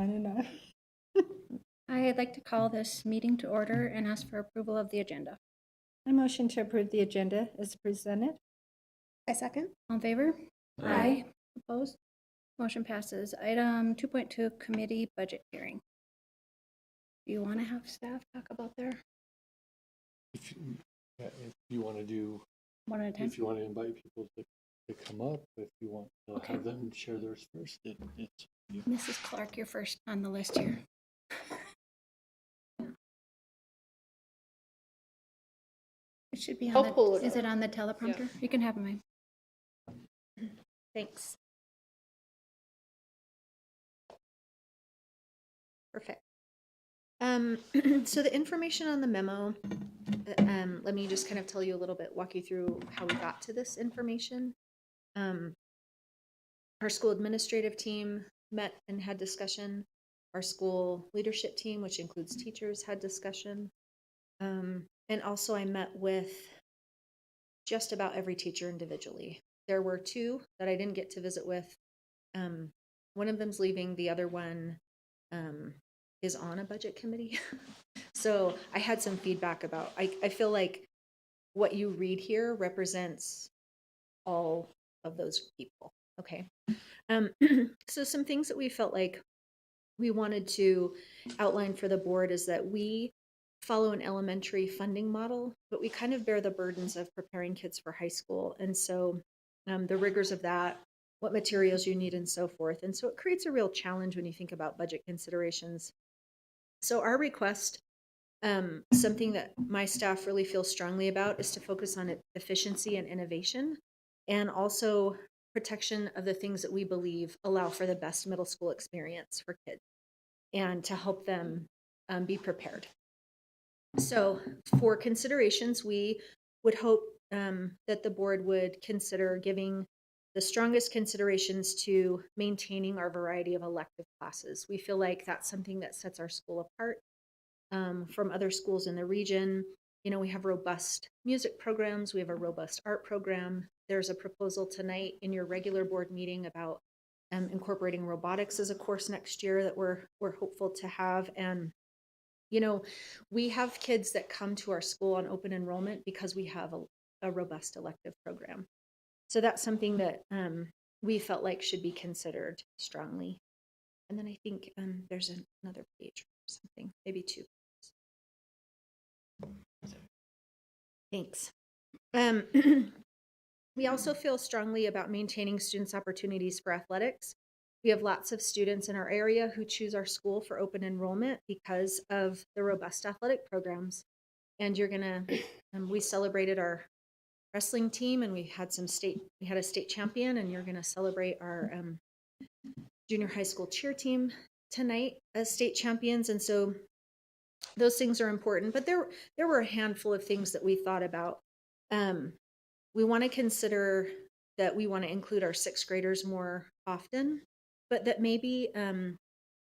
On and on. I'd like to call this meeting to order and ask for approval of the agenda. I motion to approve the agenda as presented. I second. All in favor? Aye. Opposed? Motion passes. Item 2.2, committee budget hearing. Do you want to have staff talk about their If you want to do, one at a time? if you want to invite people to come up, if you want to Okay. have them share theirs first, it's you. Mrs. Clark, you're first on the list here. It should be on I'll pull it is up. it on the teleprompter? You can have mine. Thanks. Perfect. So the information on the memo, let me just kind of tell you a little bit, walk you through how we got to this information. Our school administrative team met and had discussion. Our school leadership team, which includes teachers, had discussion. And also I met with just about every teacher individually. There were two that I didn't get to visit with. One of them's leaving, the other one is on a budget committee. So I had some feedback about, I feel like what you read here represents all of those people, okay? So some things that we felt like we wanted to outline for the board is that we follow an elementary funding model, but we kind of bear the burdens of preparing kids for high school. And so the rigors of that, what materials you need and so forth. And so it creates a real challenge when you think about budget considerations. So our request, something that my staff really feels strongly about, is to focus on efficiency and innovation, and also protection of the things that we believe allow for the best middle school experience for kids and to help them be prepared. So for considerations, we would hope that the board would consider giving the strongest considerations to maintaining our variety of elective classes. We feel like that's something that sets our school apart from other schools in the region. You know, we have robust music programs, we have a robust art program. There's a proposal tonight in your regular board meeting about incorporating robotics as a course next year that we're hopeful to have. And you know, we have kids that come to our school on open enrollment because we have a robust elective program. So that's something that we felt like should be considered strongly. And then I think there's another page or something, maybe two. Thanks. We also feel strongly about maintaining students' opportunities for athletics. We have lots of students in our area who choose our school for open enrollment because of the robust athletic programs. And you're gonna, we celebrated our wrestling team, and we had a state champion, and you're gonna celebrate our junior high school cheer team tonight as state champions. And so those things are important, but there were a handful of things that we thought about. We want to consider that we want to include our sixth graders more often, but that maybe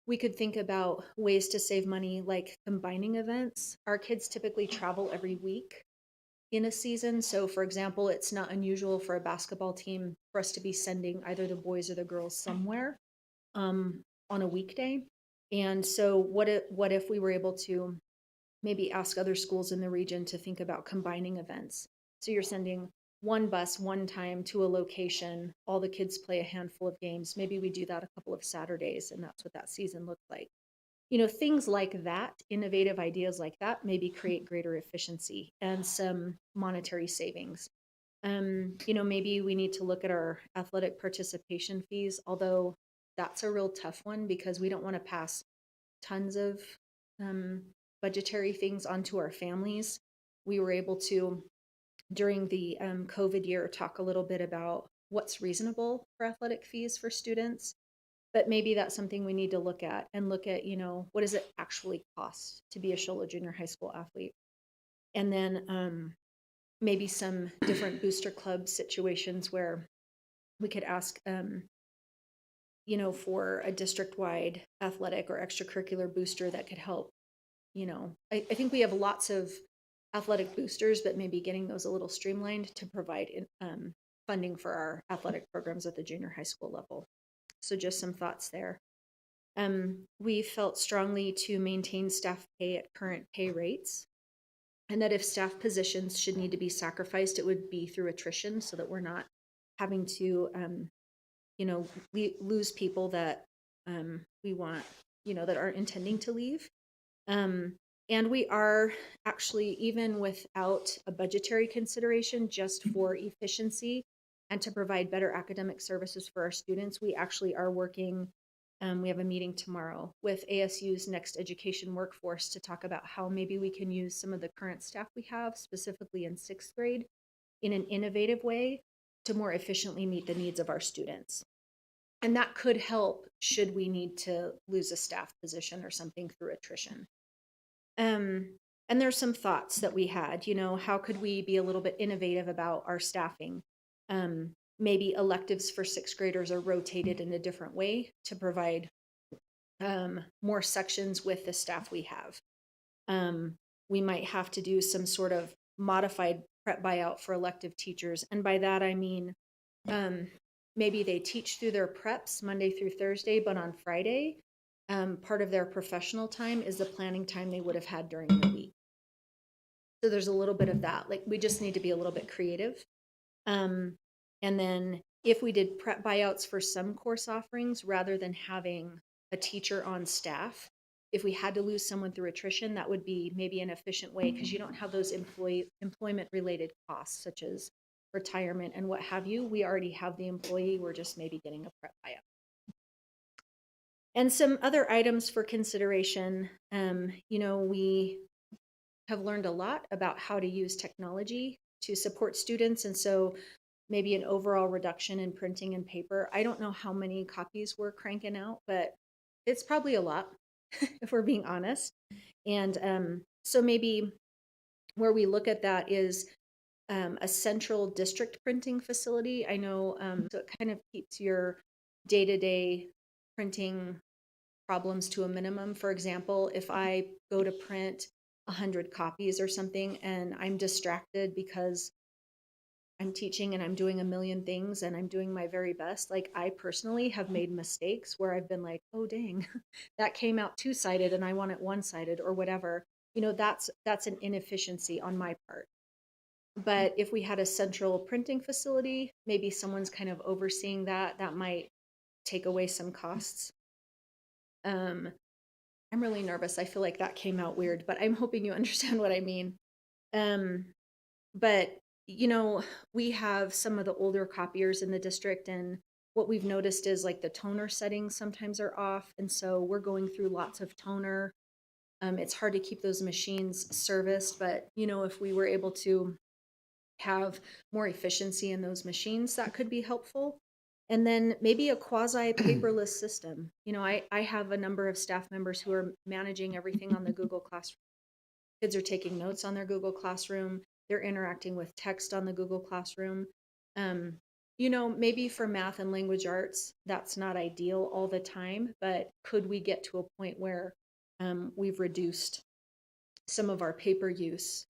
we could think about ways to save money, like combining events. Our kids typically travel every week in a season. So for example, it's not unusual for a basketball team for us to be sending either the boys or the girls somewhere on a weekday. And so what if we were able to maybe ask other schools in the region to think about combining events? So you're sending one bus one time to a location, all the kids play a handful of games. Maybe we do that a couple of Saturdays, and that's what that season looked like. You know, things like that, innovative ideas like that, maybe create greater efficiency and some monetary savings. You know, maybe we need to look at our athletic participation fees, although that's a real tough one because we don't want to pass tons of budgetary things onto our families. We were able to, during the COVID year, talk a little bit about what's reasonable for athletic fees for students, but maybe that's something we need to look at, you know, what does it actually cost to be a Shola junior high school athlete? And then maybe some different booster club situations where we could ask, you know, for a district-wide athletic or extracurricular booster that could help. You know, I think we have lots of athletic boosters, but maybe getting those a little streamlined to provide funding for our athletic programs at the junior high school level. So just some thoughts there. We felt strongly to maintain staff pay at current pay rates, and that if staff positions should need to be sacrificed, it would be through attrition so that we're not having to, lose people that we want, that aren't intending to leave. And we are actually, even without a budgetary consideration, just for efficiency and to provide better academic services for our students, we actually are working. We have a meeting tomorrow with ASU's Next Education Workforce to talk about how maybe we can use some of the current staff we have, specifically in 6th grade, in an innovative way to more efficiently meet the needs of our students. And that could help should we need to lose a staff position or something through attrition. And there's some thoughts that we had, how could we be a little bit innovative about our staffing? Maybe electives for 6th graders are rotated in a different way to provide more sections with the staff we have. We might have to do some sort of modified prep buyout for elective teachers. And by that, I mean, maybe they teach through their preps Monday through Thursday, but on Friday, part of their professional time is the planning time they would have had during the week. So there's a little bit of that. Like, we just need to be a little bit creative. And then if we did prep buyouts for some course offerings, rather than having a teacher on staff, if we had to lose someone through attrition, that would be maybe an efficient way, because you don't have those employment related costs such as retirement and what have you. We already have the employee. We're just maybe getting a prep buyout. And some other items for consideration, we have learned a lot about how to use technology to support students. And so maybe an overall reduction in printing and paper. I don't know how many copies we're cranking out, but it's probably a lot if we're being honest. And so maybe where we look at that is a central district printing facility. I know, so it kind of keeps your day-to-day printing problems to a minimum. For example, if I go to print 100 copies or something and I'm distracted because I'm teaching and I'm doing a million things and I'm doing my very best, like, I personally have made mistakes where I've been like, oh dang, that came out two-sided and I want it one-sided or whatever. That's an inefficiency on my part. But if we had a central printing facility, maybe someone's kind of overseeing that might take away some costs. I'm really nervous. I feel like that came out weird, but I'm hoping you understand what I mean. But we have some of the older copiers in the district, and what we've noticed is like the toner settings sometimes are off. And so we're going through lots of toner. It's hard to keep those machines serviced, but if we were able to have more efficiency in those machines, that could be helpful. And then maybe a quasi paperless system. I have a number of staff members who are managing everything on the Google Classroom. Kids are taking notes on their Google Classroom. They're interacting with text on the Google Classroom. Maybe for math and language arts, that's not ideal all the time, but could we get to a point where we've reduced some of our paper use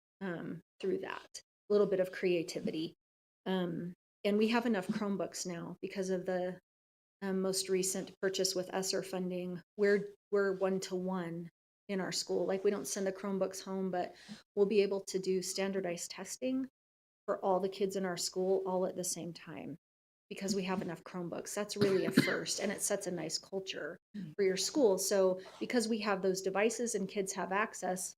through that? A little bit of creativity. And we have enough Chromebooks now because of the most recent purchase with ESSER funding. We're 1-to-1 in our school. Like, we don't send the Chromebooks home, but we'll be able to do standardized testing for all the kids in our school all at the same time because we have enough Chromebooks. That's really a first, and it sets a nice culture for your school. So because we have those devices and kids have access,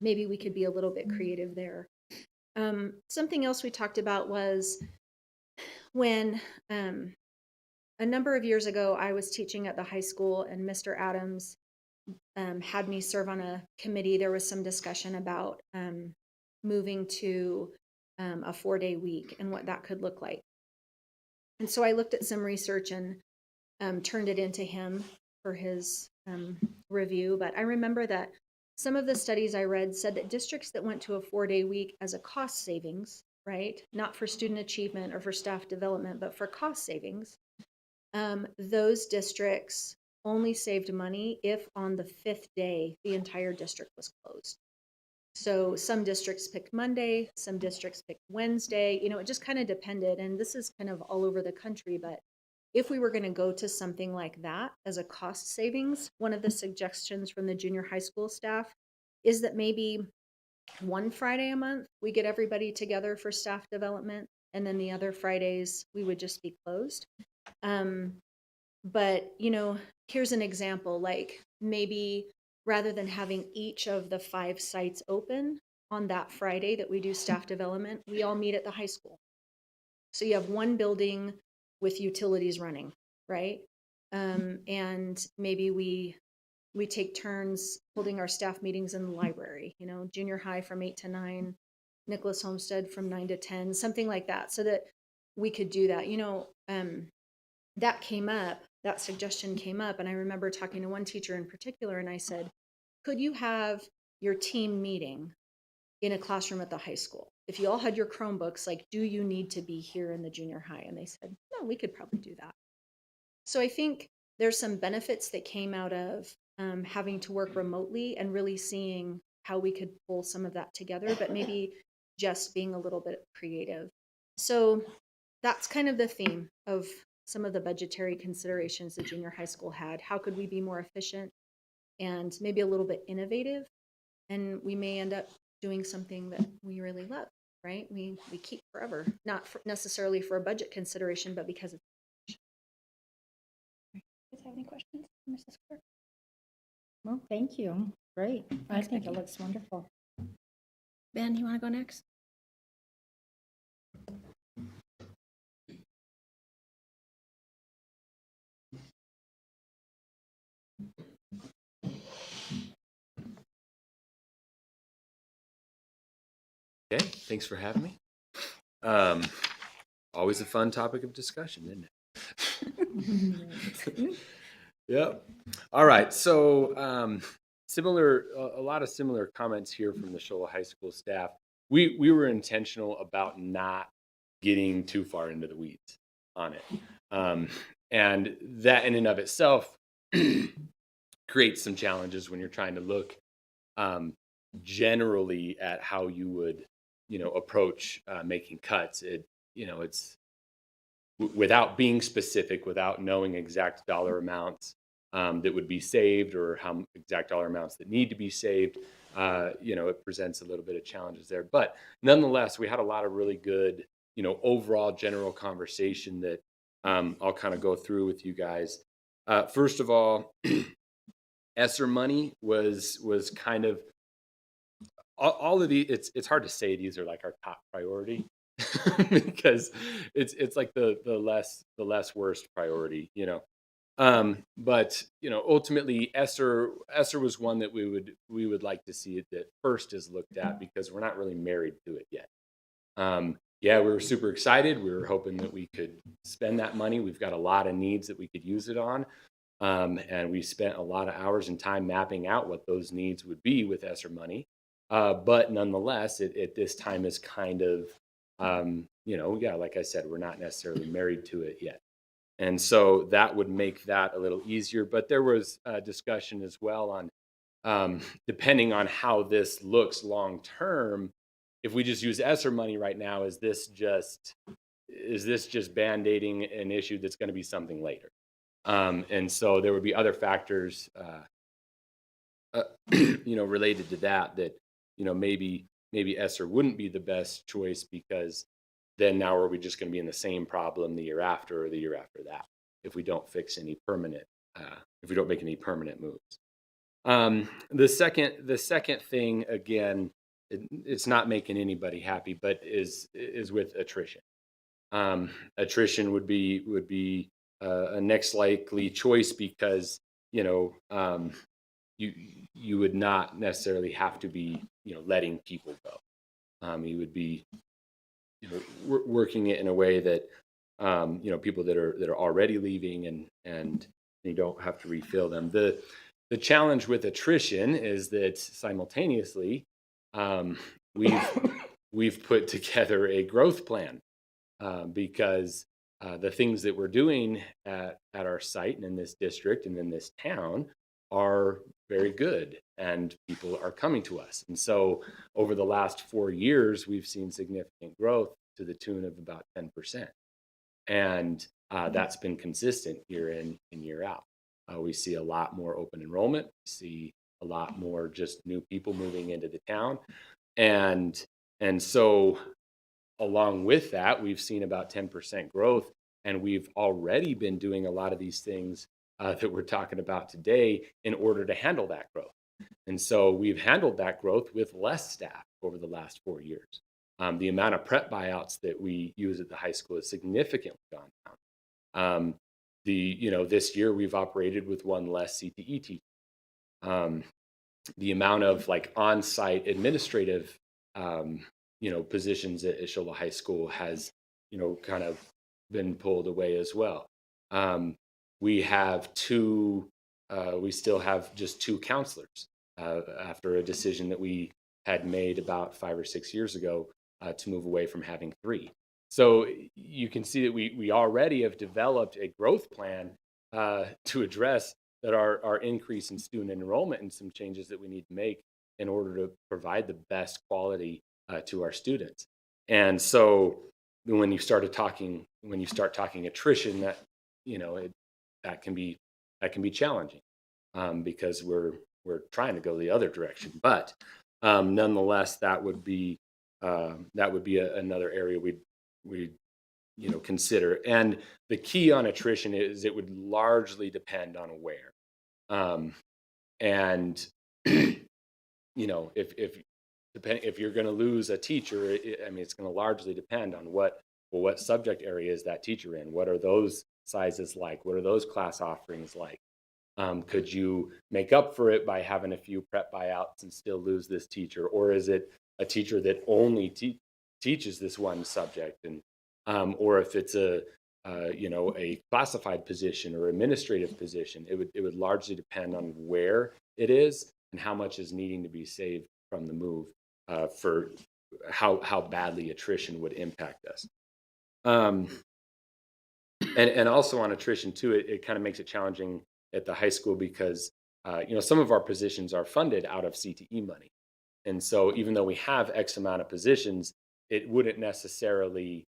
maybe we could be a little bit creative there. Something else we talked about was when a number of years ago, I was teaching at the high school, and Mr. Adams had me serve on a committee. There was some discussion about moving to a 4-day week and what that could look like. And so I looked at some research and turned it into him for his review. But I remember that some of the studies I read said that districts that went to a 4-day week as a cost savings, right, not for student achievement or for staff development, but for cost savings, those districts only saved money if on the 5th day the entire district was closed. So some districts picked Monday, some districts picked Wednesday. It just kind of depended. And this is kind of all over the country, but if we were going to go to something like that as a cost savings, one of the suggestions from the junior high school staff is that maybe one Friday a month, we get everybody together for staff development, and then the other Fridays we would just be closed. But, here's an example, like maybe rather than having each of the 5 sites open on that Friday that we do staff development, we all meet at the high school. So you have one building with utilities running, right? And maybe we take turns holding our staff meetings in the library, junior high from 8 to 9, Nicholas Homestead from 9 to 10, something like that, so that we could do that. That suggestion came up, and I remember talking to one teacher in particular, and I said, could you have your team meeting in a classroom at the high school? If you all had your Chromebooks, like, do you need to be here in the junior high? And they said, no, we could probably do that. So I think there's some benefits that came out of having to work remotely and really seeing how we could pull some of that together, but maybe just being a little bit creative. So that's kind of the theme of some of the budgetary considerations the junior high school had. How could we be more efficient and maybe a little bit innovative? And we may end up doing something that we really love, right? We keep forever, not necessarily for a budget consideration, but because it's. You guys have any questions, Mrs. Clerk? Well, thank you. Great. I Thanks, think Becky. it looks wonderful. Ben, you want to go next? Okay, thanks for having me. Always a fun topic of discussion, isn't it? Yep. All right. So a lot of similar comments here from the Shola High School staff. We were intentional about not getting too far into the weeds on it, and that in and of itself creates some challenges when you're trying to look generally at how you would approach making cuts. It's without being specific, without knowing exact dollar amounts that would be saved or how exact dollar amounts that need to be saved. It presents a little bit of challenges there, but nonetheless, we had a lot of really good, overall general conversation that I'll kind of go through with you guys. First of all, ESSER money was kind of all of the. It's hard to say these are like our top priority because it's like the less worst priority, but ultimately ESSER was one that we would like to see it that first is looked at because we're not really married to it yet. Yeah, we were super excited. We were hoping that we could spend that money. We've got a lot of needs that we could use it on. And we spent a lot of hours and time mapping out what those needs would be with ESSER money. But nonetheless, it this time is kind of, like I said, we're not necessarily married to it yet. And so that would make that a little easier. But there was a discussion as well on, depending on how this looks long term, if we just use ESSER money right now, is this just band-aiding an issue that's going to be something later? And so there would be other factors, related to that, maybe ESSER wouldn't be the best choice because then now are we just going to be in the same problem the year after or the year after that if we don't fix any permanent, if we don't make any permanent moves. The second thing, again, it's not making anybody happy, but is with attrition. Attrition would be a next likely choice because you would not necessarily have to be letting people go. You would be working it in a way that people that are already leaving and you don't have to refill them. The challenge with attrition is that simultaneously we've put together a growth plan because the things that we're doing at our site and in this district and in this town are very good and people are coming to us. And so over the last 4 years, we've seen significant growth to the tune of about 10%. And that's been consistent year in and year out. We see a lot more open enrollment. We see a lot more just new people moving into the town. And so along with that, we've seen about 10% growth, and we've already been doing a lot of these things that we're talking about today in order to handle that growth. And so we've handled that growth with less staff over the last 4 years. The amount of prep buyouts that we use at the high school has significantly gone down. This year we've operated with one less CTE teacher. The amount of like on-site administrative positions at Shola High School has kind of been pulled away as well. We still have just 2 counselors after a decision that we had made about 5 or 6 years ago to move away from having 3. So you can see that we already have developed a growth plan to address that our increase in student enrollment and some changes that we need to make in order to provide the best quality to our students. And so when you start talking attrition, that can be challenging because we're trying to go the other direction. But nonetheless, that would be another area we consider. And the key on attrition is it would largely depend on where. And if you're going to lose a teacher, it's going to largely depend on what subject area is that teacher in? What are those sizes like? What are those class offerings like? Could you make up for it by having a few prep buyouts and still lose this teacher? Or is it a teacher that only teaches this one subject? And or if it's a classified position or administrative position, it would largely depend on where it is and how much is needing to be saved from the move for how badly attrition would impact us. And also on attrition too, it kind of makes it challenging at the high school because some of our positions are funded out of CTE money. And so even though we have X amount of positions, it wouldn't necessarily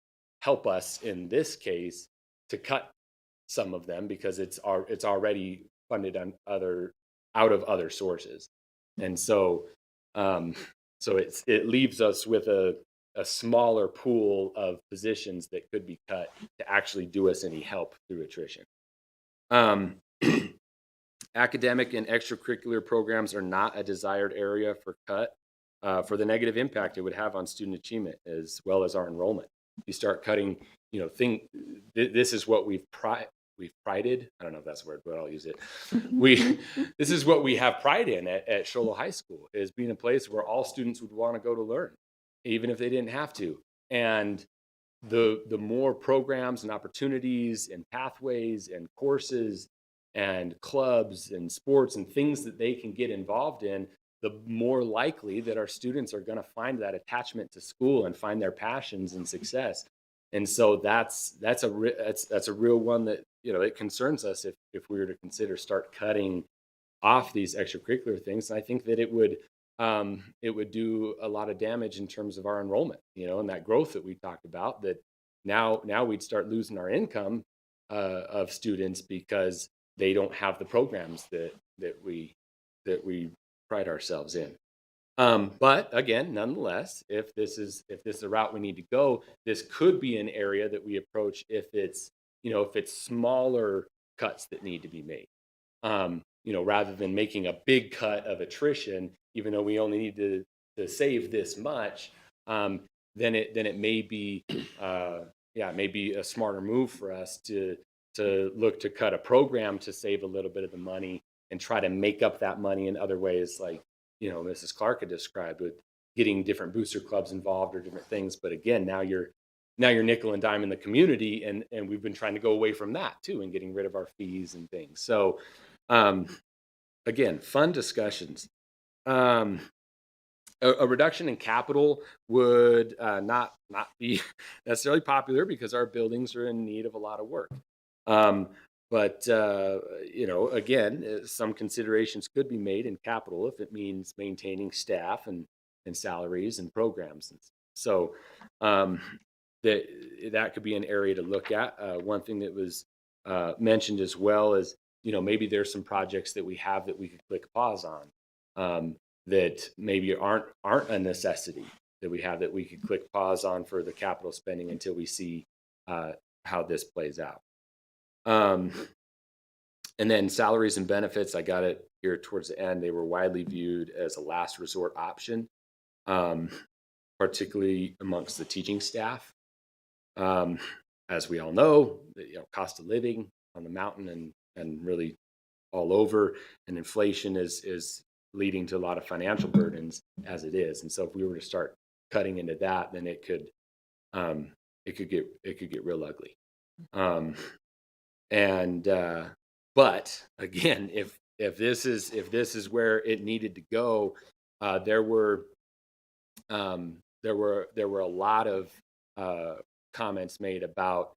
help us in this case to cut some of them because it's already funded out of other sources. And so it leaves us with a smaller pool of positions that could be cut to actually do us any help through attrition. Academic and extracurricular programs are not a desired area for cut for the negative impact it would have on student achievement as well as our enrollment. You start cutting, this is what we've prided. I don't know if that's a word, but I'll use it. This is what we have pride in at Shola High School, is being a place where all students would want to go to learn, even if they didn't have to. And the more programs and opportunities and pathways and courses and clubs and sports and things that they can get involved in, the more likely that our students are going to find that attachment to school and find their passions and success. And so that's a real one that it concerns us if we were to consider start cutting off these extracurricular things. And I think that it would do a lot of damage in terms of our enrollment, and that growth that we talked about. That now we'd start losing our income of students because they don't have the programs that we pride ourselves in. But again, nonetheless, if this is the route we need to go, this could be an area that we approach if it's smaller cuts that need to be made. Rather than making a big cut of attrition, even though we only need to save this much, then it may be a smarter move for us to look to cut a program to save a little bit of the money and try to make up that money in other ways, like Mrs. Clark had described, with getting different booster clubs involved or different things. But again, now you're nickel and dime in the community, and we've been trying to go away from that too and getting rid of our fees and things. So again, fun discussions. A reduction in capital would not be necessarily popular because our buildings are in need of a lot of work. But again, some considerations could be made in capital if it means maintaining staff and salaries and programs. So that could be an area to look at. One thing that was mentioned as well is, maybe there's some projects that we have that we could click pause on, that maybe aren't a necessity that we have, that we could click pause on for the capital spending until we see how this plays out. And then salaries and benefits, I got it here towards the end. They were widely viewed as a last resort option, particularly amongst the teaching staff. As we all know, cost of living on the mountain and really all over, and inflation is leading to a lot of financial burdens as it is. And so if we were to start cutting into that, then it could get real ugly. But again, if this is where it needed to go, there were a lot of comments made about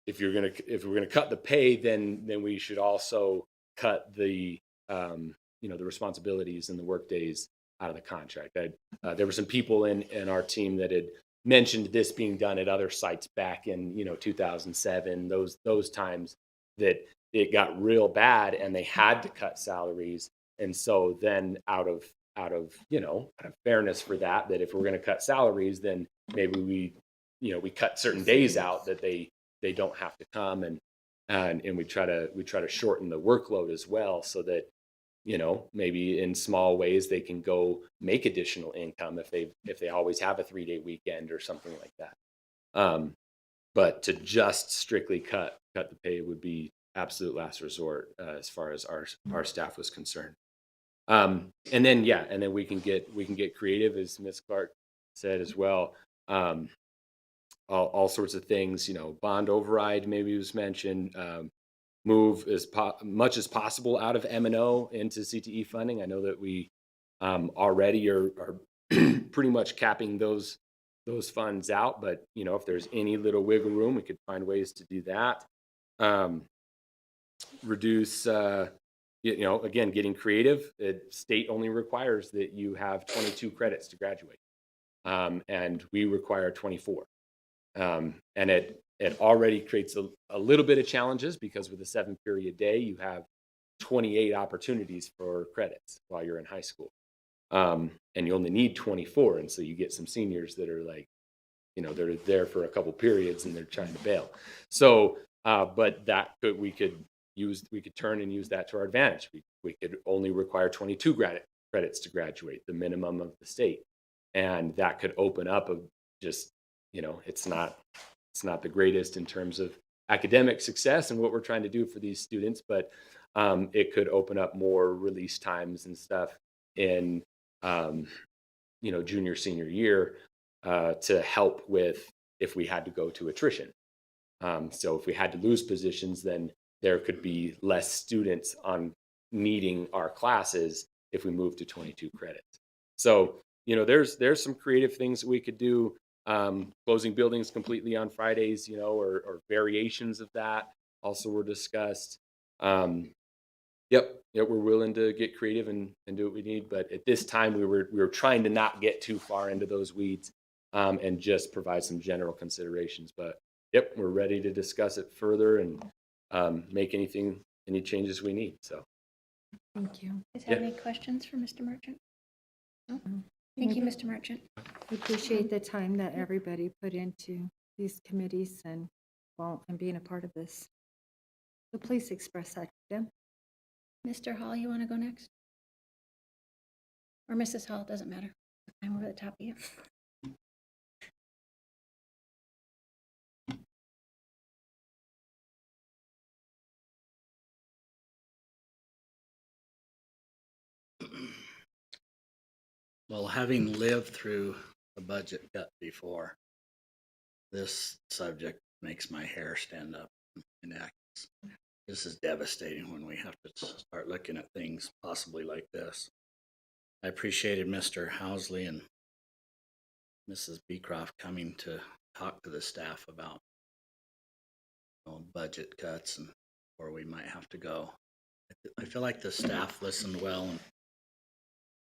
if we're gonna cut the pay, then we should also cut the the responsibilities and the work days out of the contract. There were some people in our team that had mentioned this being done at other sites back in 2007, those times that it got real bad and they had to cut salaries. And so then out of fairness for that if we're going to cut salaries, then maybe we cut certain days out that they don't have to come, and we try to shorten the workload as well, so that maybe in small ways they can go make additional income if they always have a 3-day weekend or something like that. But to just strictly cut the pay would be absolute last resort as far as our staff was concerned. And then we can get creative, as Ms. Clark said as well. All sorts of things, bond override maybe was mentioned. Move as much as possible out of M&O into CTE funding. I know that we already are pretty much capping those funds out, but if there's any little wiggle room, we could find ways to do that. Reduce, again, getting creative. State only requires that you have 22 credits to graduate, and we require 24. And it already creates a little bit of challenges, because with a 7-period day, you have 28 opportunities for credits while you're in high school. And you only need 24. And so you get some seniors that are like, they're there for a couple periods and they're trying to bail. So, but we could turn and use that to our advantage. We could only require 22 credits to graduate, the minimum of the state. And that could open up it's not the greatest in terms of academic success and what we're trying to do for these students, but it could open up more release times and stuff in junior, senior year to help with if we had to go to attrition. So if we had to lose positions, then there could be less students on needing our classes if we move to 22 credits. So, there's some creative things that we could do. Closing buildings completely on Fridays, or variations of that also were discussed. Yep, we're willing to get creative and do what we need, but at this time we were trying to not get too far into those weeds, and just provide some general considerations. But yep, we're ready to discuss it further and make any changes we need. So Thank you. Is there any questions for Mr. Merchant? No? No. Thank you, Mr. Merchant. We appreciate the time that everybody put into these committees and being a part of this. So please express that to them. Mr. Hall, you want to go next? Or Mrs. Hall, doesn't matter. I'm over the top of you. Well, having lived through a budget cut before, this subject makes my hair stand up in neck. This is devastating when we have to start looking at things possibly like this. I appreciated Mr. Housley and Mrs. Beecroft coming to talk to the staff about budget cuts and where we might have to go. I feel like the staff listened well,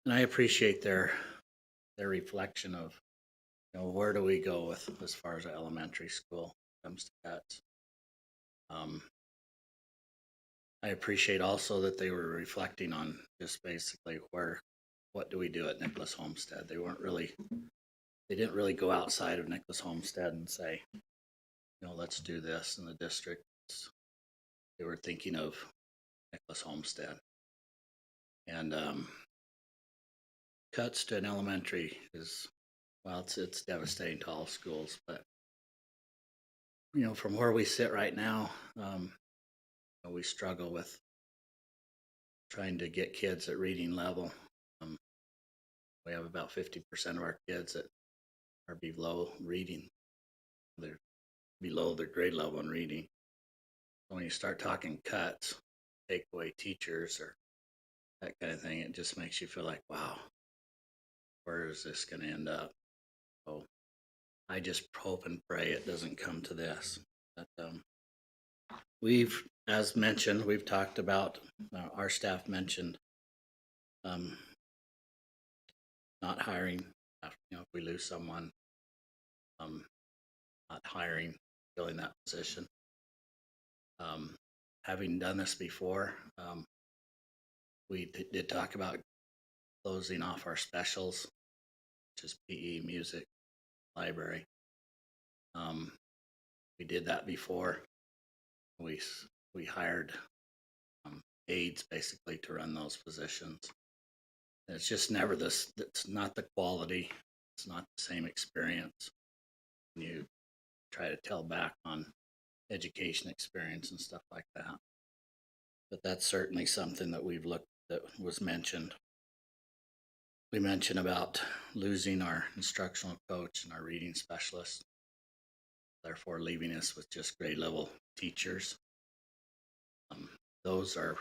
and I appreciate their reflection of where do we go with as far as elementary school comes to cuts? I appreciate also that they were reflecting on just basically what do we do at Nicholas Homestead? They didn't really go outside of Nicholas Homestead and say, let's do this in the district. They were thinking of Nicholas Homestead. And cuts to an elementary is, well, it's devastating to all schools, but from where we sit right now, we struggle with trying to get kids at reading level. We have about 50% of our kids that are below reading. They're below their grade level in reading. When you start talking cuts, take away teachers or that kind of thing, it just makes you feel like, wow, where is this going to end up? So I just hope and pray it doesn't come to this. But as mentioned, we've talked about, our staff mentioned not hiring, if we lose someone, not hiring, filling that position. Having done this before, we did talk about closing off our specials, which is PE, music, library. We did that before. We hired aides basically to run those positions. And it's just never this. It's not the quality. It's not the same experience. When you try to tell back on education experience and stuff like that. But that's certainly something that that was mentioned. We mentioned about losing our instructional coach and our reading specialist, therefore leaving us with just grade level teachers. Those are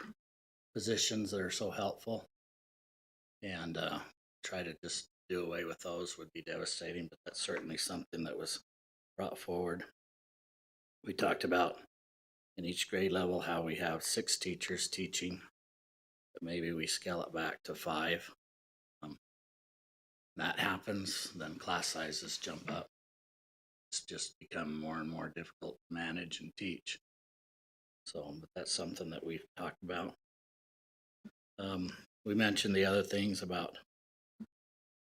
positions that are so helpful, and try to just do away with those would be devastating, but that's certainly something that was brought forward. We talked about in each grade level how we have 6 teachers teaching, but maybe we scale it back to 5. That happens, then class sizes jump up. It's just become more and more difficult to manage and teach. So, but that's something that we've talked about. We mentioned the other things about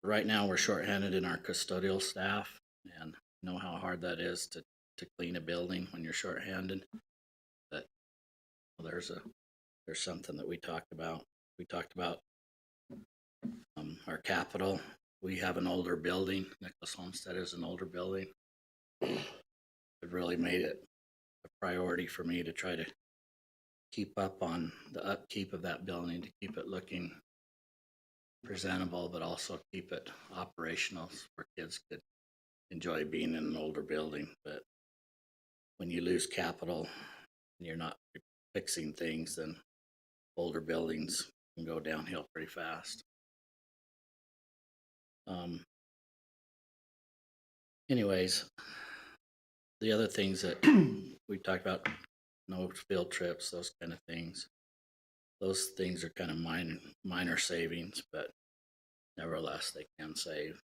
right now we're shorthanded in our custodial staff, and know how hard that is to clean a building when you're shorthanded. But there's something that we talked about. We talked about our capital. We have an older building. Nicholas Homestead is an older building. It really made it a priority for me to try to keep up on the upkeep of that building, to keep it looking presentable, but also keep it operational where kids could enjoy being in an older building. But when you lose capital and you're not fixing things, then older buildings can go downhill pretty fast. Anyways, the other things that we talked about, no field trips, those kind of things. Those things are kind of minor savings, but nevertheless, they can save.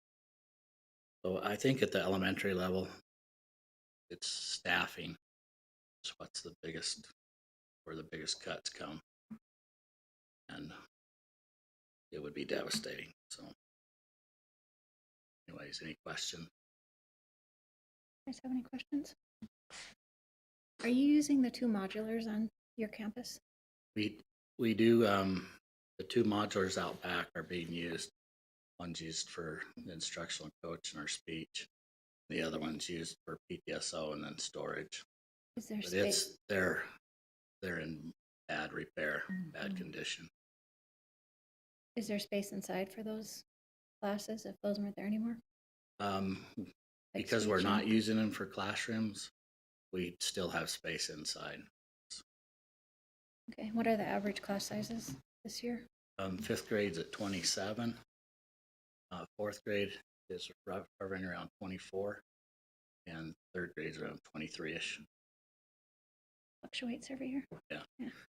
So I think at the elementary level, it's staffing. It's where the biggest cuts come. And it would be devastating. So anyways, any questions? You guys have any questions? Are you using the 2 modulars on your campus? We do, the 2 modulars out back are being used. One's used for the instructional coach and our speech. The other one's used for PTSO and then storage. Is there But space? they're in bad repair, bad condition. Is there space inside for those classes if those weren't there anymore? Like Because we're speech not and- using them for classrooms, we still have space inside. Okay, what are the average class sizes this year? 5th grade's at 27. 4th grade is hovering around 24, and 3rd grade's around 23-ish. Fluctuates every year?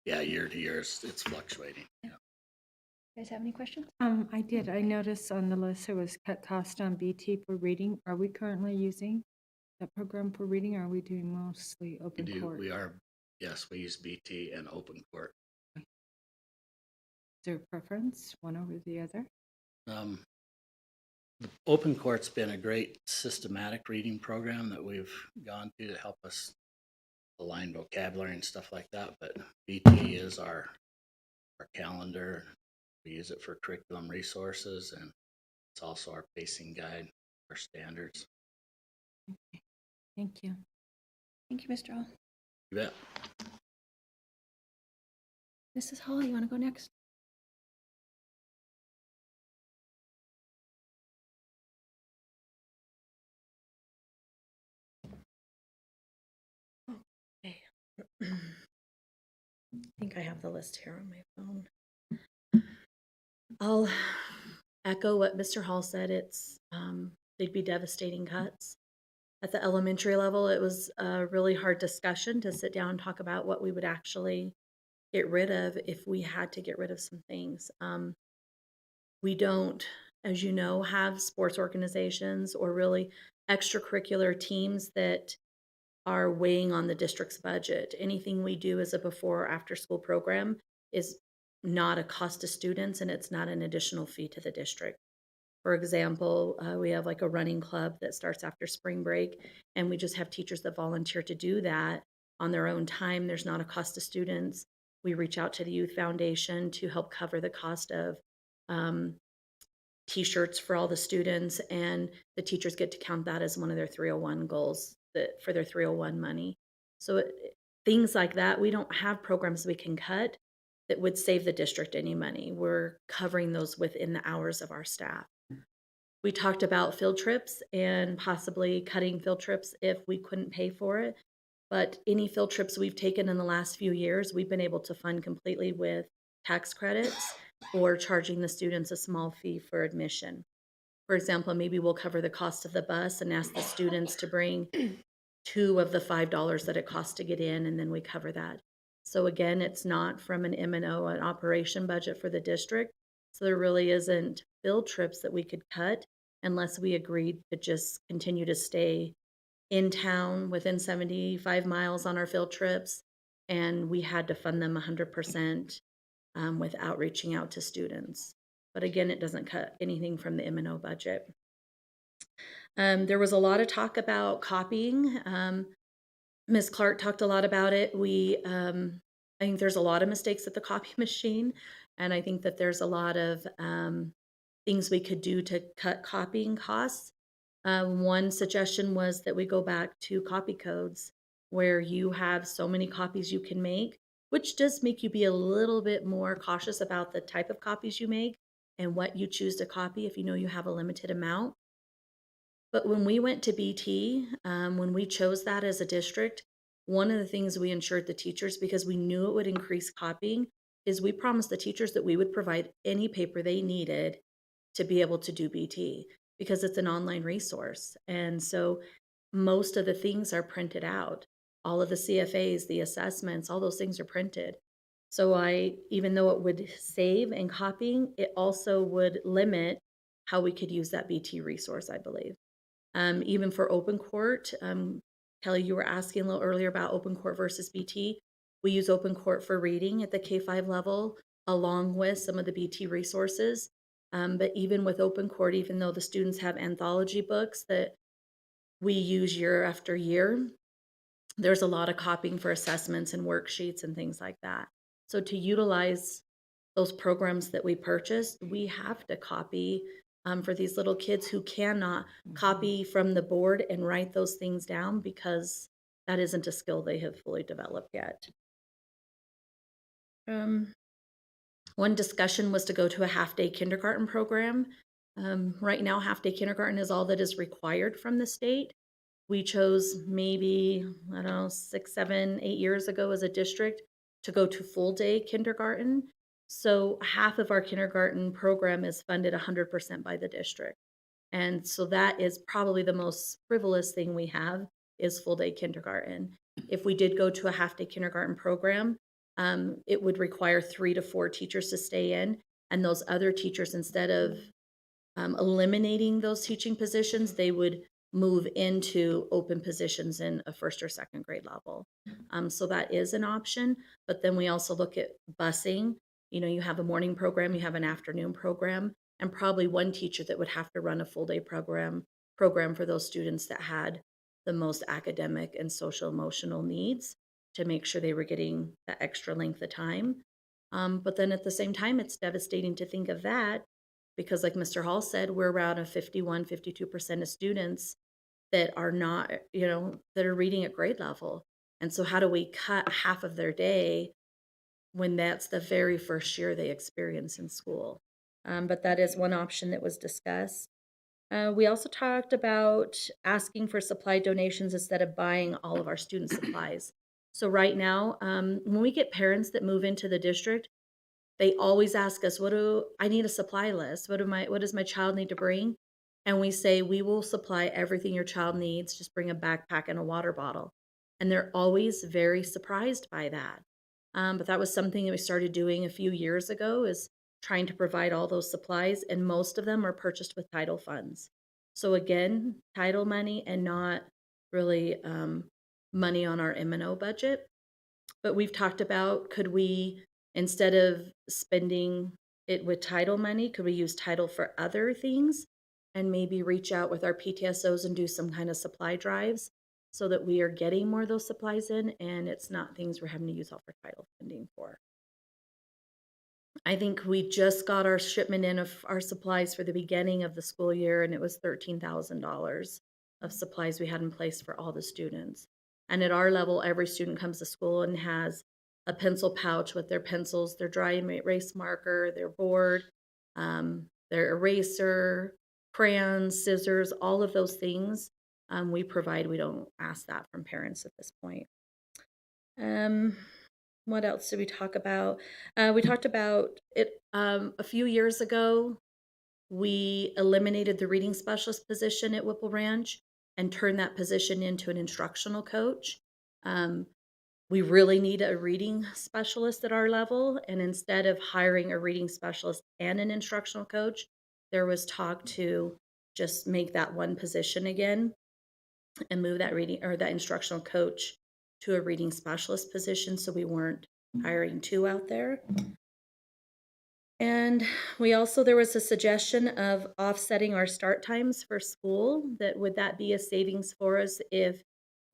Yeah, year to year, it's fluctuating. Yeah. You guys have any questions? I did. I noticed on the list there was cut cost on BT for reading. Are we currently using that program for reading, or are we doing mostly We open do, court? we are, yes, we use BT and open court. Is there a preference, one over the other? The open court's been a great systematic reading program that we've gone to help us align vocabulary and stuff like that, but BT is our calendar. We use it for curriculum resources, and it's also our pacing guide, our standards. Thank you. Thank you, Mr. Hall. You bet. Mrs. Hall, you want to go next? I think I have the list here on my phone. I'll echo what Mr. Hall said. They'd be devastating cuts. At the elementary level, it was a really hard discussion to sit down and talk about what we would actually get rid of if we had to get rid of some things. We don't, as you know, have sports organizations or really extracurricular teams that are weighing on the district's budget. Anything we do as a before or after school program is not a cost to students, and it's not an additional fee to the district. For example, we have like a running club that starts after spring break, and we just have teachers that volunteer to do that on their own time. There's not a cost to students. We reach out to the Youth Foundation to help cover the cost of T-shirts for all the students, and the teachers get to count that as one of their 301 goals for their 301 money. So things like that, we don't have programs we can cut that would save the district any money. We're covering those within the hours of our staff. We talked about field trips and possibly cutting field trips if we couldn't pay for it. But any field trips we've taken in the last few years, we've been able to fund completely with tax credits or charging the students a small fee for admission. For example, maybe we'll cover the cost of the bus and ask the students to bring $2 of the $5 that it costs to get in, and then we cover that. So again, it's not from an M&O, an operation budget for the district. So there really isn't field trips that we could cut unless we agreed to just continue to stay in town within 75 miles on our field trips, and we had to fund them 100% without reaching out to students. But again, it doesn't cut anything from the M&O budget. There was a lot of talk about copying. Ms. Clark talked a lot about it. I think there's a lot of mistakes at the copy machine, and I think that there's a lot of things we could do to cut copying costs. One suggestion was that we go back to copy codes where you have so many copies you can make, which does make you be a little bit more cautious about the type of copies you make and what you choose to copy if you know you have a limited amount. But when we went to BT, when we chose that as a district, one of the things we ensured the teachers, because we knew it would increase copying, is we promised the teachers that we would provide any paper they needed to be able to do BT, because it's an online resource. And so most of the things are printed out. All of the CFAs, the assessments, all those things are printed. So even though it would save in copying, it also would limit how we could use that BT resource, I believe. Even for open court, Kelly, you were asking a little earlier about open court versus BT. We use open court for reading at the K-5 level, along with some of the BT resources. But even with open court, even though the students have anthology books that we use year after year, there's a lot of copying for assessments and worksheets and things like that. So to utilize those programs that we purchased, we have to copy for these little kids who cannot copy from the board and write those things down because that isn't a skill they have fully developed yet. One discussion was to go to a half-day kindergarten program. Right now, half-day kindergarten is all that is required from the state. We chose maybe, I don't know, 6, 7, 8 years ago as a district to go to full-day kindergarten. So half of our kindergarten program is funded 100% by the district. And so that is probably the most frivolous thing we have is full-day kindergarten. If we did go to a half-day kindergarten program, it would require 3 to 4 teachers to stay in. And those other teachers, instead of eliminating those teaching positions, they would move into open positions in a first or second grade level. So that is an option. But then we also look at busing. You know, you have a morning program, you have an afternoon program, and probably one teacher that would have to run a full day program for those students that had the most academic and social emotional needs to make sure they were getting that extra length of time. But then at the same time, it's devastating to think of that because, like Mr. Hall said, we're around a 51-52% of students that are not, you know, that are reading at grade level. And so how do we cut half of their day when that's the very first year they experience in school? But that is one option that was discussed. We also talked about asking for supply donations instead of buying all of our student supplies. So right now, when we get parents that move into the district, they always ask us, I need a supply list. What does my child need to bring? And we say, we will supply everything your child needs. Just bring a backpack and a water bottle. And they're always very surprised by that. But that was something that we started doing a few years ago, is trying to provide all those supplies. And most of them are purchased with title funds. So again, title money and not really money on our M&O budget. But we've talked about, could we, instead of spending it with title money, could we use title for other things and maybe reach out with our PTSOs and do some kind of supply drives so that we are getting more of those supplies in and it's not things we're having to use all for title funding for. I think we just got our shipment in of our supplies for the beginning of the school year, and it was $13,000 of supplies we had in place for all the students. And at our level, every student comes to school and has a pencil pouch with their pencils, their dry erase marker, their board, their eraser, crayons, scissors, all of those things we provide. We don't ask that from parents at this point. What else did we talk about? We talked about it a few years ago. We eliminated the reading specialist position at Whipple Ranch and turned that position into an instructional coach. We really need a reading specialist at our level, and instead of hiring a reading specialist and an instructional coach, there was talk to just make that one position again and move that reading or that instructional coach to a reading specialist position, so we weren't hiring two out there. And we also, there was a suggestion of offsetting our start times for school. Would that be a savings for us if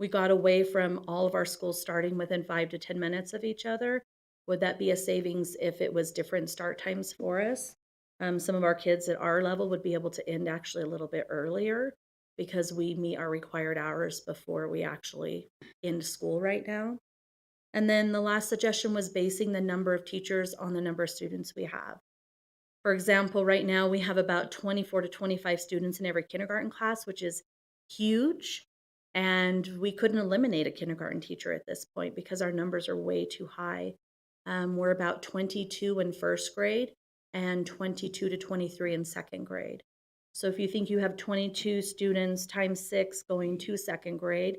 we got away from all of our schools starting within 5 to 10 minutes of each other? Would that be a savings if it was different start times for us? Some of our kids at our level would be able to end actually a little bit earlier because we meet our required hours before we actually end school right now. And then the last suggestion was basing the number of teachers on the number of students we have. For example, right now we have about 24 to 25 students in every kindergarten class, which is huge. And we couldn't eliminate a kindergarten teacher at this point because our numbers are way too high. We're about 22 in first grade and 22 to 23 in second grade. So if you think you have 22 students times 6 going to second grade,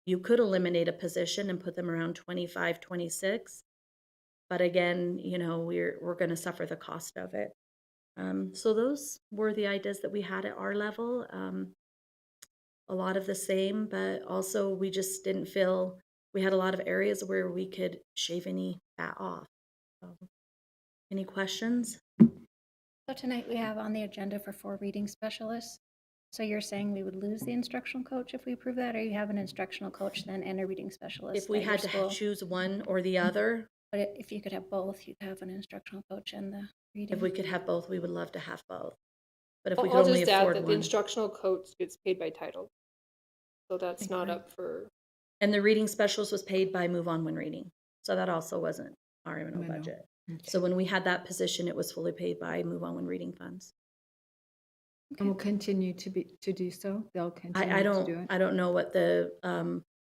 you could eliminate a position and put them around 25, 26. But again, you know, we're going to suffer the cost of it. So those were the ideas that we had at our level. A lot of the same, but also we just didn't feel we had a lot of areas where we could shave any fat off. So, any questions? So tonight we have on the agenda for 4 reading specialists. So you're saying we would lose the instructional coach if we approve that, or you have an instructional coach then and a reading specialist? If we at your had to school? choose one or the other, But if you could have both, you'd have an instructional coach and the reading. if we could have both, we would love to have both. But if we could I'll only just add afford that the one. instructional coach gets paid by title. So that's not Okay. up for, And the reading specialist was paid by Move On When Reading. So that also wasn't our M&O M&O. budget. Okay. So when we had that position, it was fully paid by Move On When Reading funds. And will continue to do so? They'll continue I to do it? don't know what the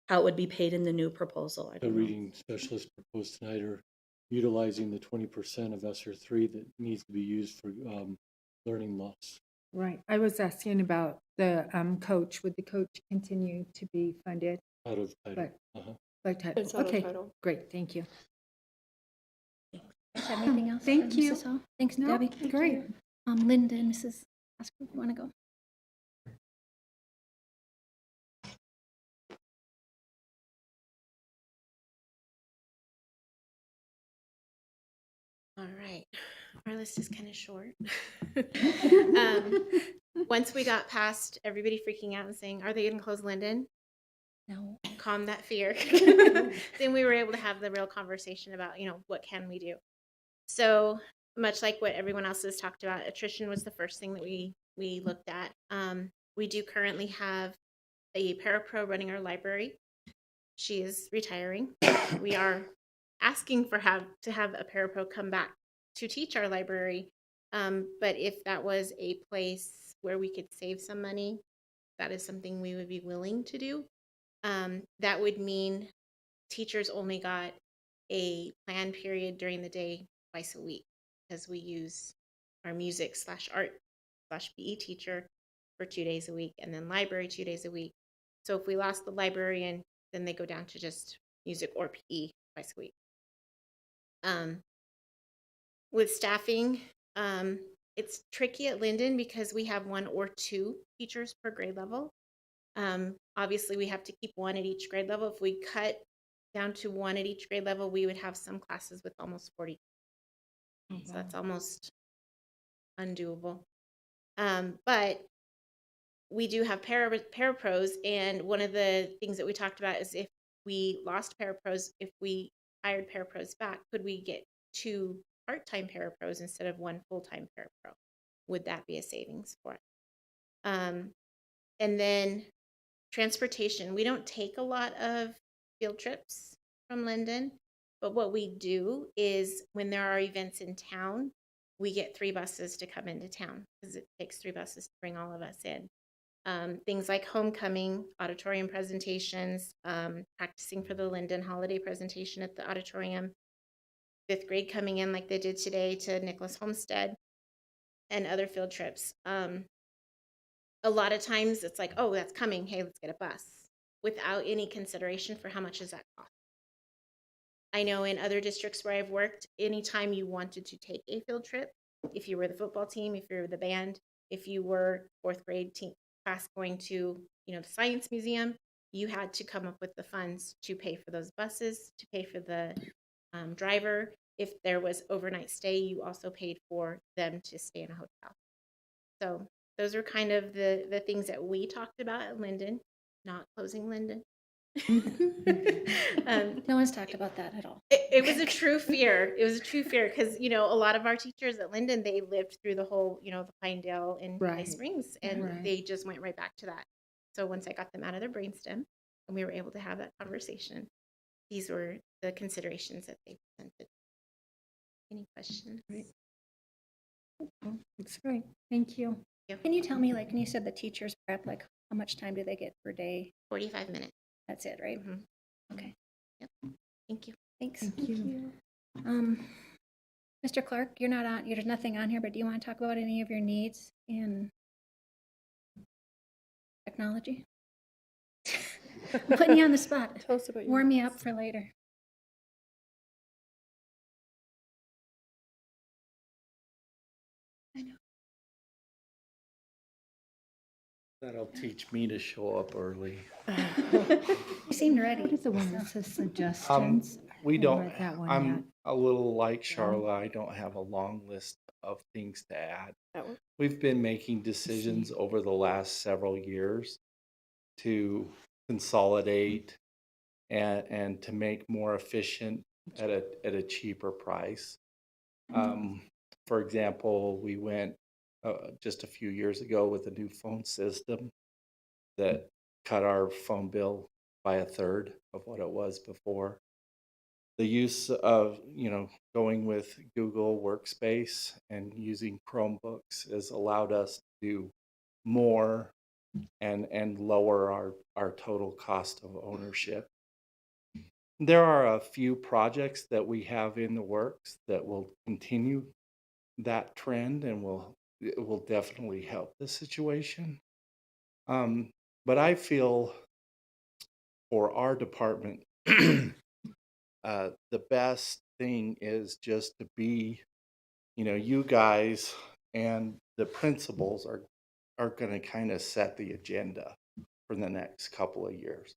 how it would be paid in the new proposal. I The don't know. reading specialists proposed tonight are utilizing the 20% of ESSER 3 that needs to be used for learning loss. Right. I was asking about the coach. Would the coach continue to be funded Out of title. by title? it's out of Okay, title. great. Thank you. Is there anything else? Thank for you. Mrs. Hall? Thanks, No, Debbie. great. Linda and Mrs. Oscar, want to go? All right. Our list is kind of short. Once we got past everybody freaking out and saying, are they going to close Linden? No. Calm that fear. Then we were able to have the real conversation about, what can we do? So much like what everyone else has talked about, attrition was the first thing that we looked at. We do currently have a parapro running our library. She is retiring. We are asking to have a parapro come back to teach our library. But if that was a place where we could save some money, that is something we would be willing to do. That would mean teachers only got a planned period during the day twice a week, because we use our music/art/PE teacher for 2 days a week, and then library 2 days a week. So if we lost the librarian, then they go down to just music or PE twice a week. With staffing, it's tricky at Linden because we have 1 or 2 teachers per grade level. Obviously, we have to keep 1 at each grade level. If we cut down to 1 at each grade level, we would have some classes with almost 40. So that's almost undoable. But we do have parapros, and one of the things that we talked about is if we lost parapros, if we hired parapros back, could we get 2 part-time parapros instead of 1 full-time parapro? Would that be a savings for us? And then transportation. We don't take a lot of field trips from Linden, but what we do is when there are events in town, we get 3 buses to come into town, because it takes 3 buses to bring all of us in. Things like homecoming, auditorium presentations, practicing for the Linden holiday presentation at the auditorium, 5th grade coming in like they did today to Nicholas Homestead, and other field trips. A lot of times it's like, oh, that's coming. Hey, let's get a bus, without any consideration for how much does that cost. I know in other districts where I've worked, anytime you wanted to take a field trip, if you were the football team, if you were the band, if you were 4th grade team class going to, the science museum, you had to come up with the funds to pay for those buses, to pay for the driver. If there was overnight stay, you also paid for them to stay in a hotel. So those are kind of the things that we talked about at Linden, not closing Linden. No one's talked about that at all. It was a true fear. It was a true fear because, a lot of our teachers at Linden, they lived through the whole, the Pinedale and High Right. Springs, and Right. they just went right back to that. So once I got them out of their brainstem and we were able to have that conversation, these were the considerations that they presented. Any questions? Right. That's great. Thank you. Can you tell me, like, when you said the teachers prep, like, how much time do they get per day? 45 minutes. That's it, right? Mhm. Okay, Yep. Thank you. thanks. Thank you. Mr. Clark, you're not on, there's nothing on here, but do you want to talk about any of your needs in technology? Putting you on the spot. Tell us about your Warm me up for later. I know. That'll teach me to show up early. You seemed ready. What is the one that says suggestions? We I don't, read that one I'm yet. a little like Charla, I don't have a long list of things to add. That one. We've been making decisions over the last several years to consolidate and to make more efficient at a cheaper price. For example, we went just a few years ago with a new phone system that cut our phone bill by 1/3 of what it was before. The use of, going with Google Workspace and using Chromebooks has allowed us to do more and lower our total cost of ownership. There are a few projects that we have in the works that will continue that trend and it will definitely help the situation. But I feel for our department, the best thing is just to be, you guys and the principals are going to kind of set the agenda for the next couple of years.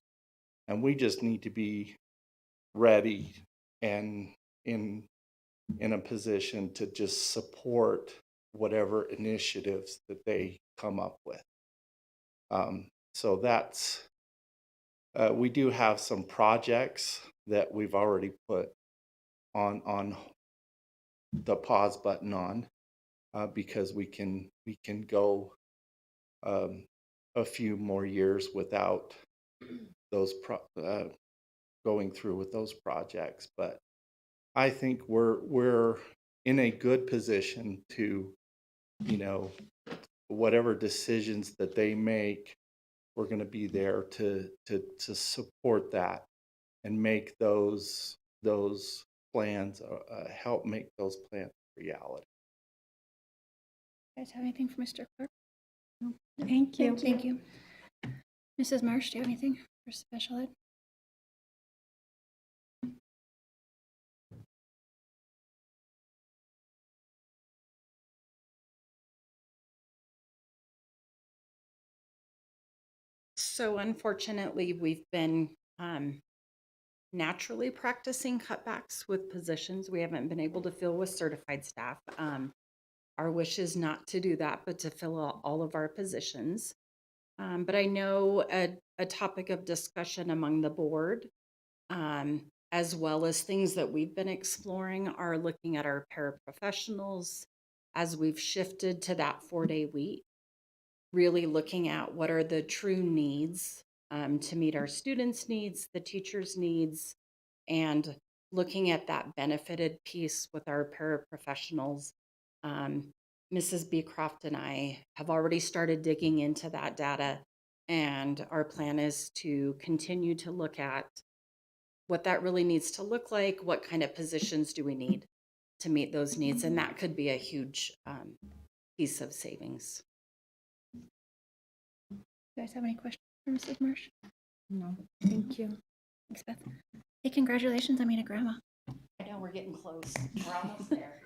And we just need to be ready and in a position to just support whatever initiatives that they come up with. So that's, we do have some projects that we've already put on the pause button on, because we can go a few more years without those going through with those projects. But I think we're in a good position to, whatever decisions that they make, we're going to be there to support that and make those plans, help make those plans reality. You guys have anything for Mr. Clark? Thank you. Thank you. Mrs. Marsh, do you have anything for special ed? So unfortunately, we've been naturally practicing cutbacks with positions. We haven't been able to fill with certified staff. Our wish is not to do that, but to fill all of our positions. But I know a topic of discussion among the board, as well as things that we've been exploring, are looking at our paraprofessionals as we've shifted to that 4-day week. Really looking at what are the true needs to meet our students' needs, the teachers' needs, and looking at that benefited piece with our paraprofessionals. Mrs. Beecroft and I have already started digging into that data, and our plan is to continue to look at what that really needs to look like, what kind of positions do we need to meet those needs, and that could be a huge piece of savings. You guys have any questions for Mrs. Marsh? No, thank you. Thanks, Beth. Hey, congratulations on being a grandma. I know we're getting close. We're almost there.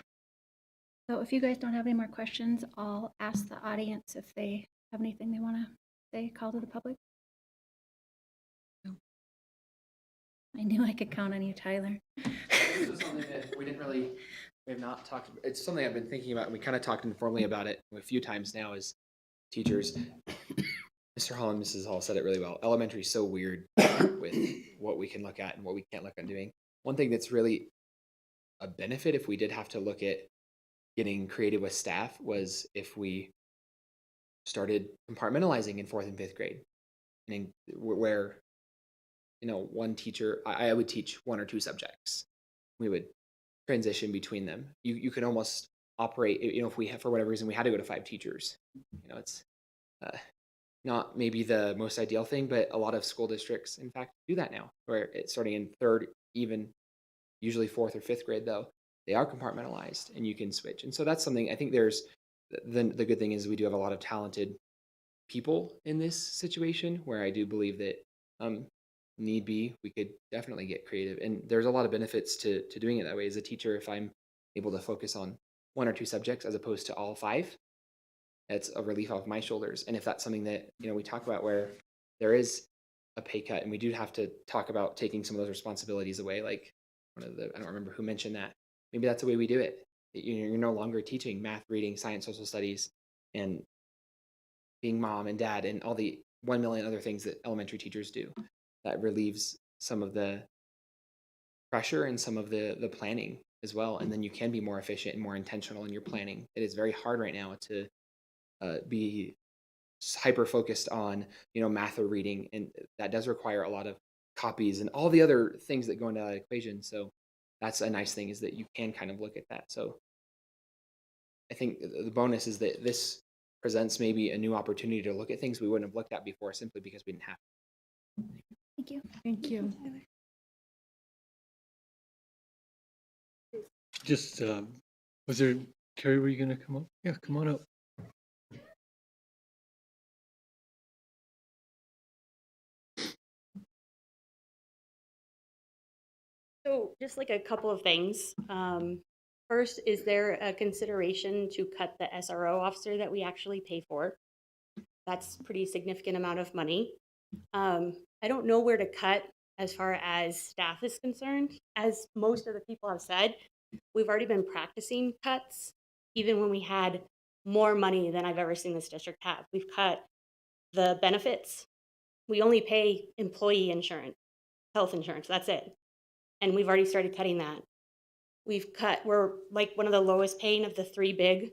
So if you guys don't have any more questions, I'll ask the audience if they have anything they want to say, call to the public. No. I knew I could count on you, Tyler. This is something that we have not talked, it's something I've been thinking about, and we kind of talked informally about it a few times now as teachers. Mr. Hall and Mrs. Hall said it really well. Elementary is so weird with what we can look at and what we can't look at doing. One thing that's really a benefit, if we did have to look at getting creative with staff, was if we started compartmentalizing in 4th and 5th grade, and where, one teacher, I would teach 1 or 2 subjects. We would transition between them. You could almost operate, if we have, for whatever reason, we had to go to 5 teachers. It's not maybe the most ideal thing, but a lot of school districts, in fact, do that now, where it's starting in 3rd, even usually 4th or 5th grade, though, they are compartmentalized and you can switch. And so that's something, I think there's, the good thing is we do have a lot of talented people in this situation, where I do believe that need be, we could definitely get creative. And there's a lot of benefits to doing it that way. As a teacher, if I'm able to focus on 1 or 2 subjects as opposed to all 5, it's a relief off my shoulders. And if that's something that, we talk about where there is a pay cut and we do have to talk about taking some of those responsibilities away, like I don't remember who mentioned that. Maybe that's the way we do it. You're no longer teaching math, reading, science, social studies, and being mom and dad and all the 1 million other things that elementary teachers do. That relieves some of the pressure and some of the planning as well. And then you can be more efficient and more intentional in your planning. It is very hard right now to be hyper focused on, math or reading. And that does require a lot of copies and all the other things that go into that equation. So that's a nice thing, is that you can kind of look at that. So I think the bonus is that this presents maybe a new opportunity to look at things we wouldn't have looked at before, simply because we didn't have to. Thank you. Thank you. Just, was there, Carrie, were you going to come up? Yeah, come on up. So just like a couple of things. First, is there a consideration to cut the SRO officer that we actually pay for? That's a pretty significant amount of money. I don't know where to cut as far as staff is concerned. As most of the people have said, we've already been practicing cuts, even when we had more money than I've ever seen this district have. We've cut the benefits. We only pay employee insurance, health insurance, that's it. And we've already started cutting that. We're like one of the lowest paying of the three big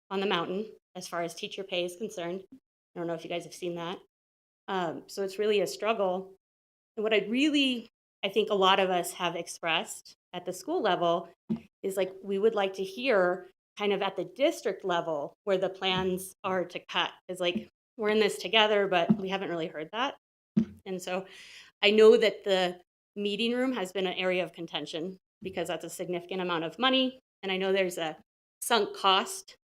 on the mountain as far as teacher pay is concerned. I don't know if you guys have seen that. So it's really a struggle. And what I think a lot of us have expressed at the school level is like, we would like to hear kind of at the district level where the plans are to cut. Is like, we're in this together, but we haven't really heard that. And so I know that the meeting room has been an area of contention because that's a significant amount of money. And I know there's a sunk cost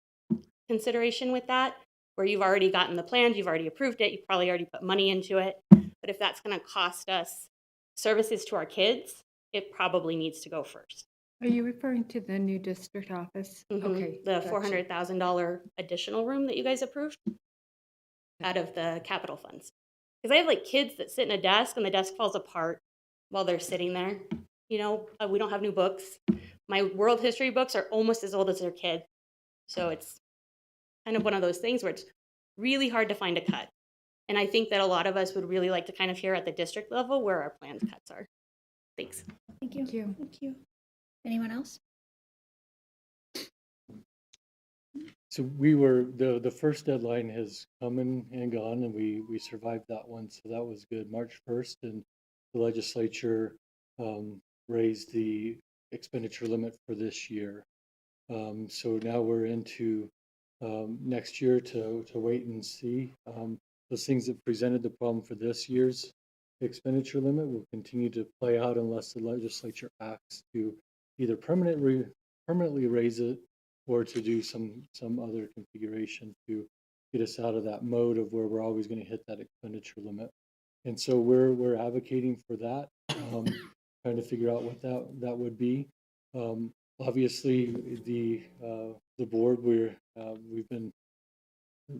consideration with that, where you've already gotten the plans, you've already approved it, you've probably already put money into it. But if that's going to cost us services to our kids, it probably needs to go first. Are you referring to the new district office? Okay. The gotcha. $400,000 additional room that you guys approved out of the capital funds. Because I have like kids that sit in a desk and the desk falls apart while they're sitting there. You know, we don't have new books. My world history books are almost as old as their kid. So it's kind of one of those things where it's really hard to find a cut. And I think that a lot of us would really like to kind of hear at the district level where our planned cuts are. Thanks. Thank you. Thank you. Thank you. Anyone else? So we were, the first deadline has come and gone, and we survived that one, so that was good. March 1st, and the legislature raised the expenditure limit for this year. So now we're into next year to wait and see. Those things that presented the problem for this year's expenditure limit will continue to play out unless the legislature acts to either permanently raise it or to do some other configuration to get us out of that mode of where we're always going to hit that expenditure limit. And so we're advocating for that, trying to figure out what that would be. Obviously, the board, we've been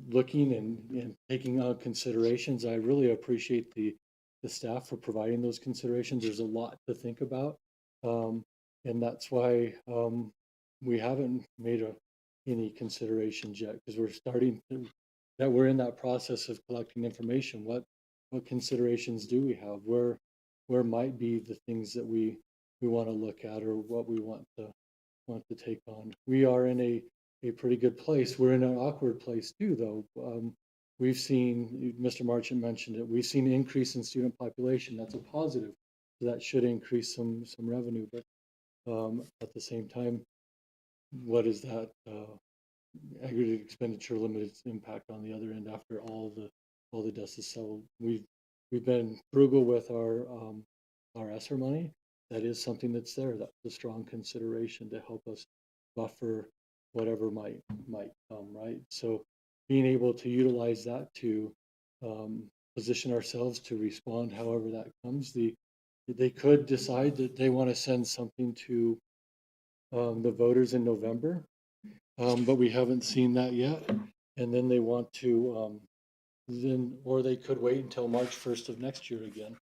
looking and taking on considerations. I really appreciate the staff for providing those considerations. There's a lot to think about, and that's why we haven't made any considerations yet, because we're in that process of collecting information. What considerations do we have? Where might be the things that we want to look at, or what we want to take on? We are in a pretty good place. We're in an awkward place too, though. We've seen, Mr. Marchant mentioned it, we've seen an increase in student population. That's a positive. So that should increase some revenue, but at the same time, what is that aggregate expenditure limit's impact on the other end after all the dust is settled? We've been frugal with our ESSER money. That is something that's there. That's a strong consideration to help us buffer whatever might come, right? So being able to utilize that to position ourselves to respond however that comes. They could decide that they want to send something to the voters in November, but we haven't seen that yet. And then they want to, or they could wait until March 1st of next year again.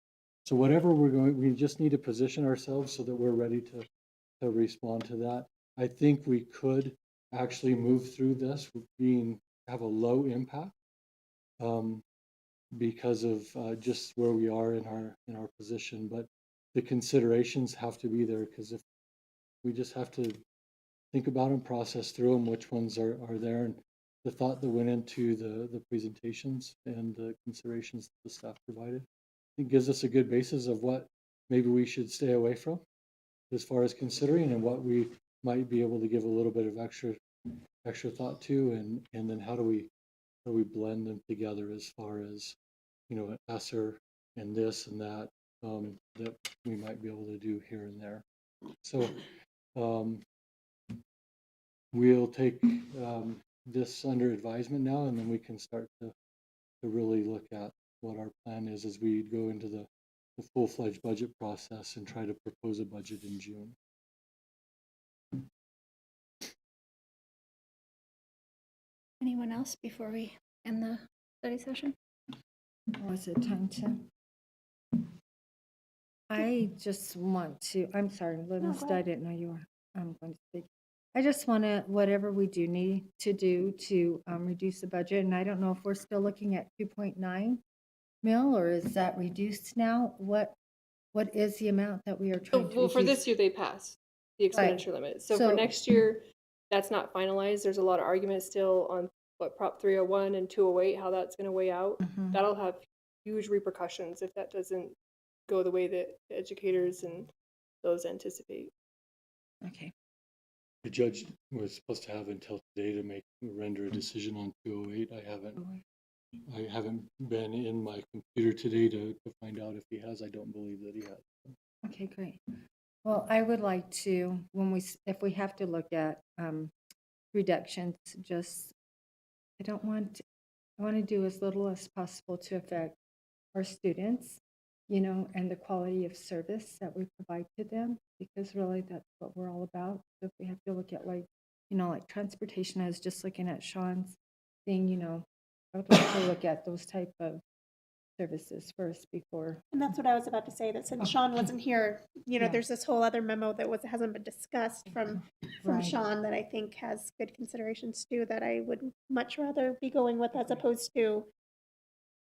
So whatever we just need to position ourselves so that we're ready to respond to that. I think we could actually move through this have a low impact because of just where we are in our position. But the considerations have to be there, because if we just have to think about them, process through them, which ones are there, and the thought that went into the presentations and the considerations that the staff provided. It gives us a good basis of what maybe we should stay away from as far as considering, and what we might be able to give a little bit of extra thought to, and then how do we blend them together as far as, ESSER and this and that that we might be able to do here and there. So we'll take this under advisement now, and then we can start to really look at what our plan is as we go into the the full-fledged budget process and try to propose a budget in June. Anyone else before we end the study session? Was it time to? I just want to, I'm sorry, Livingston, I didn't know you were going to speak. I just want to, whatever we do need to do to reduce the budget, and I don't know if we're still looking at 2.9 mil, or is that reduced now? What is the amount that we are trying to Well, for reduce? this year, they passed the expenditure limit. So So- for next year, that's not finalized. There's a lot of arguments still on what Prop 301 and 208, how that's going to weigh out. Mhm. That'll have huge repercussions if that doesn't go the way that the educators and those anticipate. Okay, The judge was supposed to have until today to render a decision on 208. I haven't been in my computer today to find out if he has. I don't believe that he has. okay, great. Well, I would like to, if we have to look at reductions, I want to do as little as possible to affect our students, and the quality of service that we provide to them, because really that's what we're all about. So if we have to look at like transportation, I was just looking at Sean's thing, I would like to look at those type of services first before. And that's what I was about to say, that since Sean wasn't here, Yeah. there's this whole other memo that hasn't been discussed from Right. Sean that I think has good considerations too, that I would much rather be going with as opposed to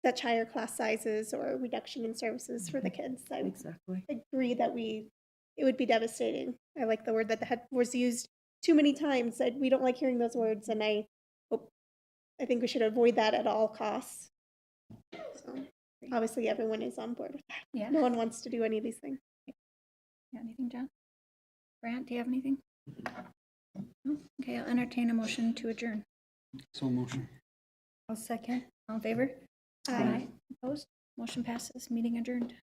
such higher class sizes or reduction in services for the kids. I Exactly. agree that it would be devastating. I like the word that was used too many times. We don't like hearing those words, and I think we should avoid that at all costs. So obviously everyone is on board with that. Yeah. No one wants to do any of these things. Yeah, anything, John? Grant, do you have anything? No? Okay, I'll entertain a motion to adjourn. So motion. I'll second. All in favor? Aye. Opposed? Motion passes. Meeting adjourned.